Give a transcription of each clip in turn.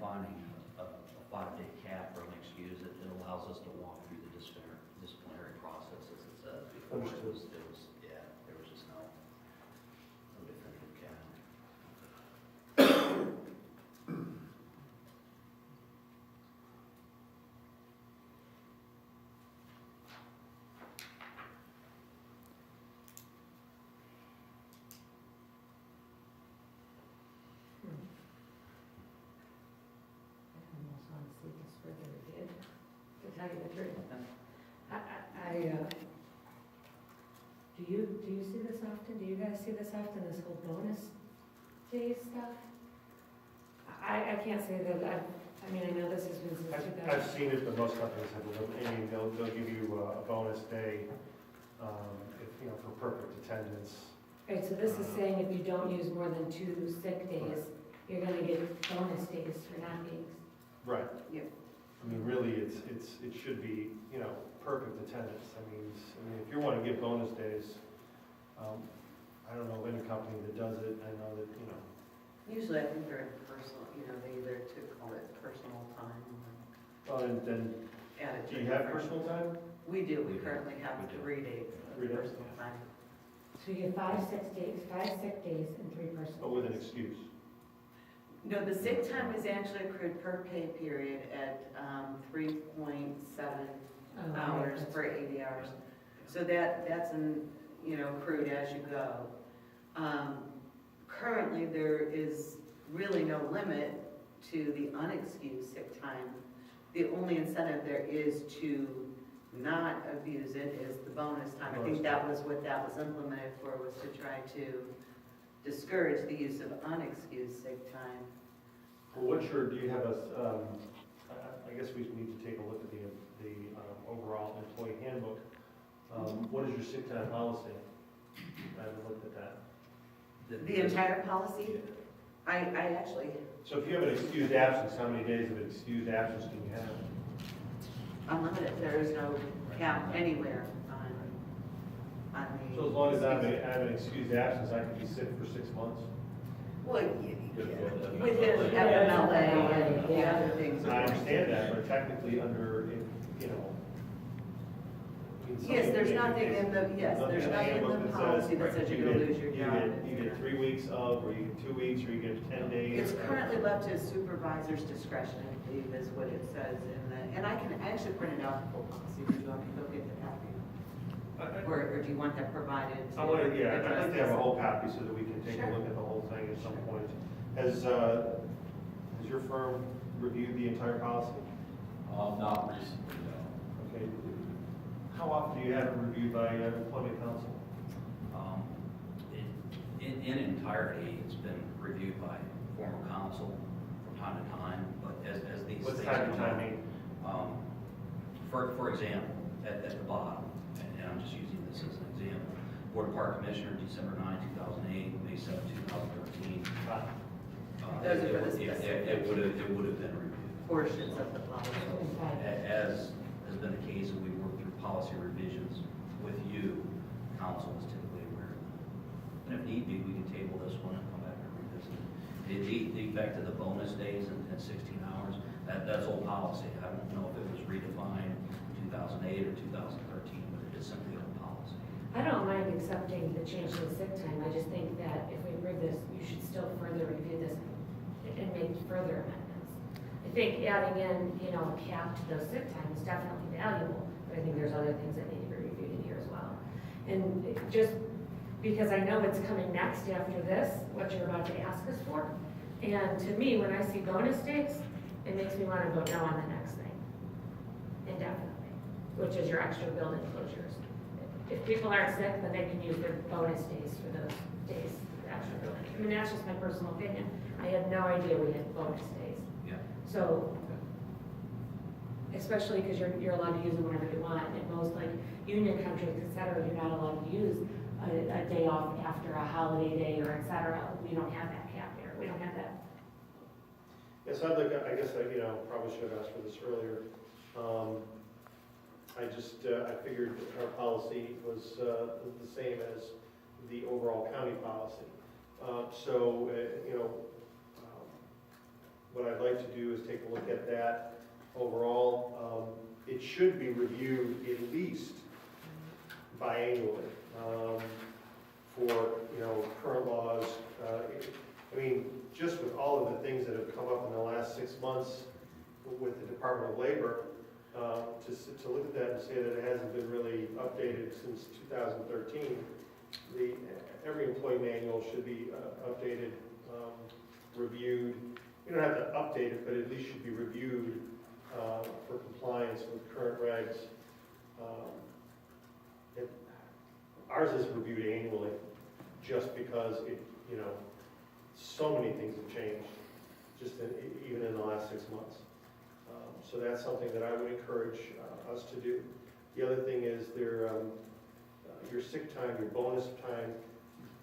defining a 5-day cap or an excuse, it allows us to walk through the disciplinary process, as it says. Before there was just no definitive cap. I almost want to see this further reviewed, to tell you the truth. Do you see this often? Do you guys see this often, this whole bonus day stuff? I can't say that I mean, I know this has been since 2000. I've seen it, but most companies have they'll give you a bonus day, if, for perfect attendance. Right, so this is saying if you don't use more than 2 sick days, you're gonna get bonus days for not being. Right. Yep. I mean, really, it should be, perfect attendance. I mean, if you want to give bonus days, I don't know of any company that does it. I know that, Usually I think they're personal, they either to call it personal time well, and then, or add it to. do you have personal time? We do, we We do. currently have We do. 3 days Three of days. personal time. So you get 5 sick days, and 3 personal. But with an excuse. No, the sick time is actually accrued per pay period at 3.7 hours per 80 hours. So that's accrued as you go. Currently, there is really no limit to the unexcused sick time. The only incentive there is to not abuse it is the bonus time. I think that was what that was implemented for, was to try to discourage the use of unexcused sick time. Well, do you have I guess we need to take a look at the overall employee handbook. What is your sick time policy? I haven't looked at that. The entire policy? I actually, So if you have an excused absence, how many days of an excused absence can you have? unlimited, there is no cap anywhere on the. So as long as I have an excused absence, I can be sick for 6 months? Well, Good. within FMLA and the other things. I understand that, but technically under, Yes, there's nothing in the, there's nothing in the policy that says you're gonna lose your job. You get 3 weeks of, or you get 2 weeks, or you get 10 days. It's currently left to supervisor's discretion, I believe, is what it says in the, and I can actually print it out, the full policy, if you want me to go get the copy. Or do you want that provided? I want to, I'd address like to have a this? whole copy so that we can take a Sure. look at the whole thing at some point. Has your firm reviewed the entire policy? Not recently, no. Okay. How often do you have it reviewed by employment counsel? In entirety, it's been reviewed by former counsel from time to time, but as these What's things time to come time up, mean? For example, at the bottom, and I'm just using this as an example, Board of Park Commissioner, December 9, 2008, May 7, 2013. Those are for the It would have been reviewed. Portions of the policy. As has been the case, when we work through policy revisions with you, council is typically aware of them. And if need be, we can table this one and come back and revisit it. The effect of the bonus days and 16 hours, that's old policy. I don't know if it was redefined in 2008 or 2013, but it is simply old policy. I don't mind accepting the change to the sick time, I just think that if we approve this, you should still further review this and make further amendments. I think adding in, a cap to those sick time is definitely valuable, but I think there's other things that need to be reviewed in here as well. And just because I know it's coming next after this, what you're about to ask us for, and to me, when I see bonus days, it makes me want to vote no on the next thing, indefinitely, which is your extra building closures. If people aren't sick, then they can use their bonus days for those days, the extra building. I mean, that's just my personal opinion. I had no idea we had bonus days. Yeah. So, especially because you're allowed to use them whenever you want. In most, like, union countries, et cetera, you're not allowed to use a day off after a holiday day or et cetera. We don't have that cap here. We don't have that. Yes, I guess I probably should have asked for this earlier. I figured our policy was the same as the overall county policy. what I'd like to do is take a look at that overall. It should be reviewed at least biannually for, current laws. I mean, just with all of the things that have come up in the last 6 months with the Department of Labor, to look at that and say that it hasn't been really updated since 2013, every employee manual should be updated, reviewed. You don't have to update it, but at least should be reviewed for compliance with current regs. Ours is reviewed annually, just because so many things have changed, even in the last 6 months. So that's something that I would encourage us to do. The other thing is your sick time, your bonus time.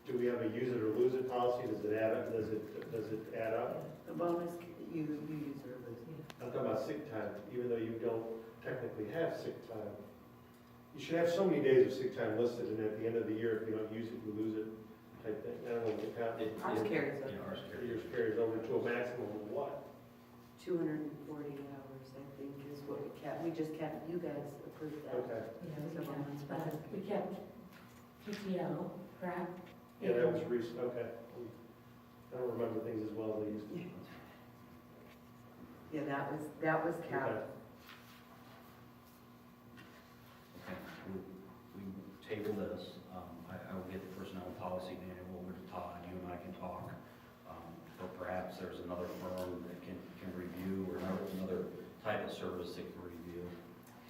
Do we have a use it or lose it policy? Does it add up? Does it add up? The bonus, you use it or lose it. I'm talking about sick time, even though you don't technically have sick time. You should have so many days of sick time listed, and at the end of the year, if you don't use it, you lose it, type thing. I don't know what the count. Ours carries Yeah, over. ours carries. Yours carries over to a maximum of what? 240 hours, I think, is what we just kept, you guys approved that. Okay. Yeah, Several months back. we kept PTO, correct? Yeah, that was recent, okay. I don't remember things as well as I used to. Yeah, that was Okay. kept. Okay, we table this. I will get the personnel policy manual over to Todd, you and I can talk. Or perhaps there's another firm that can review, or another type of service that can review.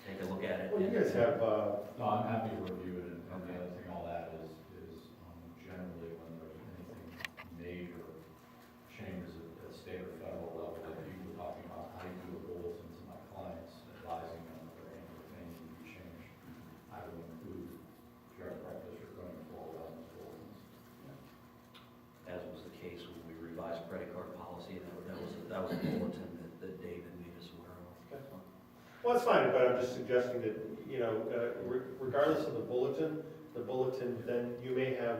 Take a look at it. Well, you guys have, No, I'm happy to review it, and the other thing, all that is generally when there's anything major changes at state or federal level, that you were talking about, I do a bulletin to my clients advising them that there any things that you change. I will include general practitioner going forward on those bulletins. As was the case when we revised credit card policy, and that was a bulletin that David made us aware of. Okay. well, that's fine, but I'm just suggesting that, regardless of the bulletin, then you may have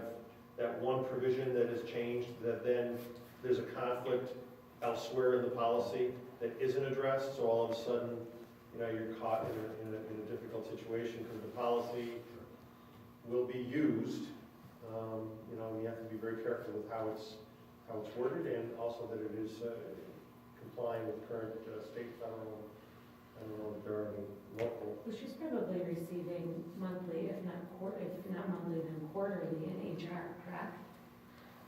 that one provision that has changed, that then there's a conflict elsewhere in the policy that isn't addressed, so all of a sudden, you're caught in a difficult situation, because the policy will be used. You have to be very careful with how it's worded, and also that it is complying with current state, federal, I don't know if there are any local. Well, she's probably receiving monthly, if not monthly, then quarterly in HR, correct?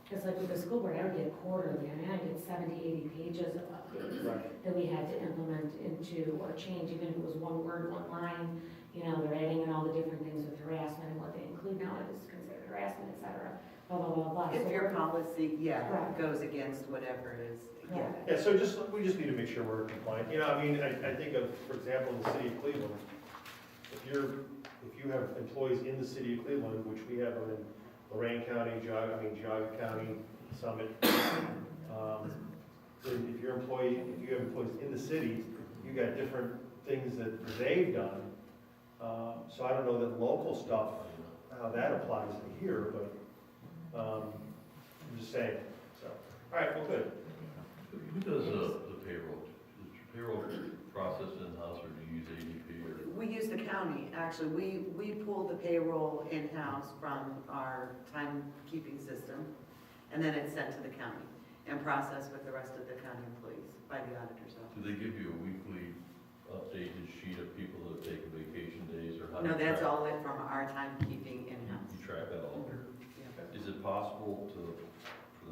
Because like with the school board, I would get quarterly, I get 70, 80 pages of updates Right. that we had to implement into or change, even if it was one word, one line. They're adding in all the different things with harassment and what they include now is considered harassment, et cetera, blah, blah, blah, blah. If So your we're- policy, Correct. goes against whatever it is, yeah. Correct. Yeah, so we just need to make sure we're compliant. I think of, for example, in the city of Cleveland, if you have employees in the city of Cleveland, which we have them in Lorraine County, Geauga County, Summit, then if you have employees in the city, you got different things that they've done. So I don't know that local stuff, how that applies to here, but I'm just saying, so. All right, well, good. Who does the payroll? Is payroll processed in-house, or do you use ADP? Or? We use the county, actually, we pull the payroll in-house from our timekeeping system, and then it's sent to the county and processed with the rest of the county employees by the auditor's Do office. they give you a weekly updated sheet of people that have taken vacation days, or how? No, do you that's track- all it from our timekeeping in-house. You track that all? Yeah. Is it possible for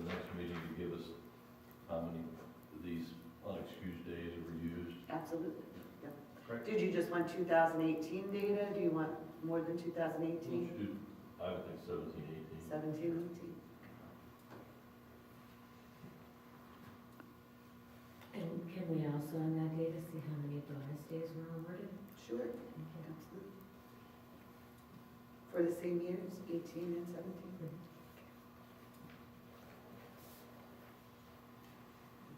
the next meeting to give us how many of these unexcused days were used? Absolutely, yep. Right. Did you just want 2018 data? Do you want more than 2018? Let's do, I would think 17, 18. 17, 18? And can we also on that data see how many bonus days were awarded? Sure. Absolutely. For the same years, 18 and 17?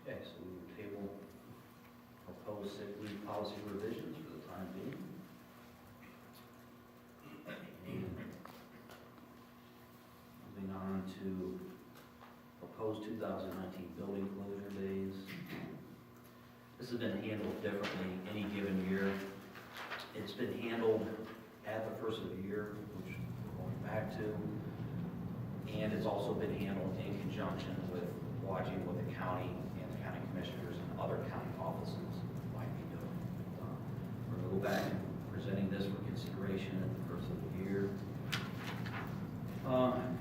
Okay, so we will table proposed sick leave policy revisions for the time being. And moving on to proposed 2019 building closure days. this has been handled differently any given year. It's been handled at the first of the year, which we're going back to. And it's also been handled in conjunction with watching what the county and the county commissioners and other county offices might be doing. We're going to go back and presenting this for consideration at the first of the year.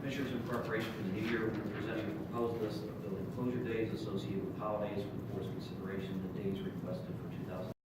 Commissioners, in preparation for the new year, we're presenting a proposed list of building closure days associated with holidays for the board's consideration. The days requested for 2000.